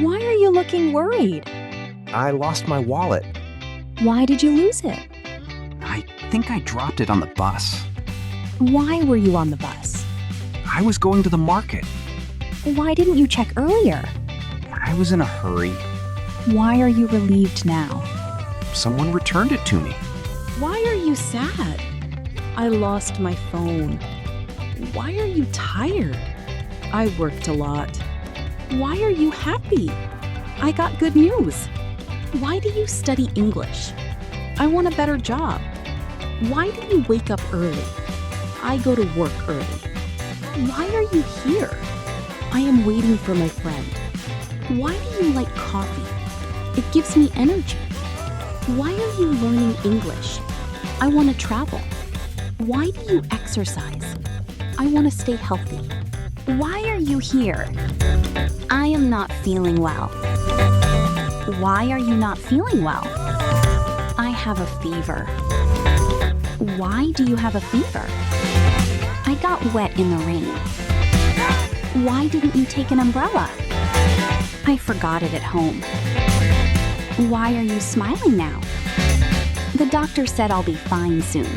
Why are you looking worried? I lost my wallet. Why did you lose it? I think I dropped it on the bus. Why were you on the bus? I was going to the market. Why didn't you check earlier? I was in a hurry. Why are you relieved now? Someone returned it to me. Why are you sad? I lost my phone. Why are you tired? I worked a lot. Why are you happy? I got good news. Why do you study English? I want a better job. Why do you wake up early? I go to work early. Why are you here? I am waiting for my friend. Why do you like coffee? It gives me energy. Why are you learning English? I want to travel. Why do you exercise? I want to stay healthy. Why are you here? I am not feeling well. Why are you not feeling well? I have a fever. Why do you have a fever? I got wet in the rain. Why didn't you take an umbrella? I forgot it at home. Why are you smiling now? The doctor said I'll be fine soon.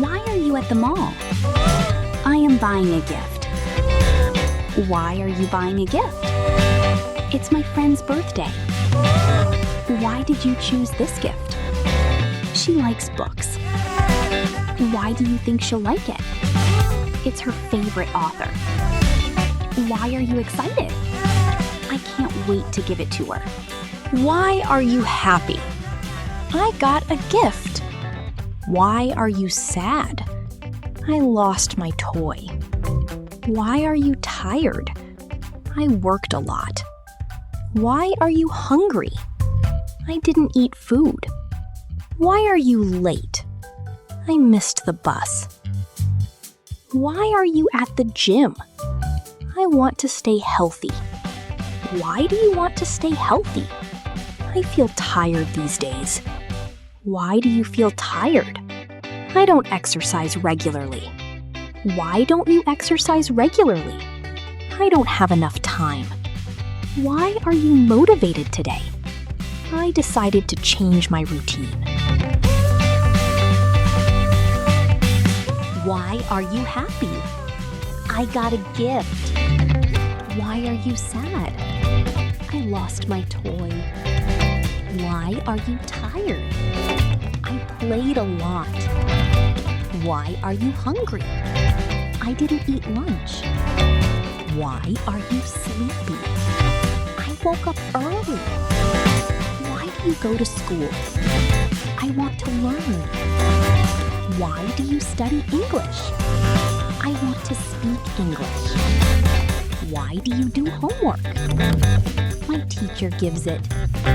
Why are you at the mall? I am buying a gift. Why are you buying a gift? It's my friend's birthday. Why did you choose this gift? She likes books. Why do you think she'll like it? It's her favorite author. Why are you excited? I can't wait to give it to her. Why are you happy? I got a gift. Why are you sad? I lost my toy. Why are you tired? I worked a lot. Why are you hungry? I didn't eat food. Why are you late? I missed the bus. Why are you at the gym? I want to stay healthy. Why do you want to stay healthy? I feel tired these days. Why do you feel tired? I don't exercise regularly. Why don't you exercise regularly? I don't have enough time. Why are you motivated today? I decided to change my routine. Why are you happy? I got a gift. Why are you sad? I lost my toy. Why are you tired? I played a lot. Why are you hungry? I didn't eat lunch. Why are you sleepy? I woke up early. Why do you go to school? I want to learn. Why do you study English? I want to speak English. Why do you do homework? My teacher gives it.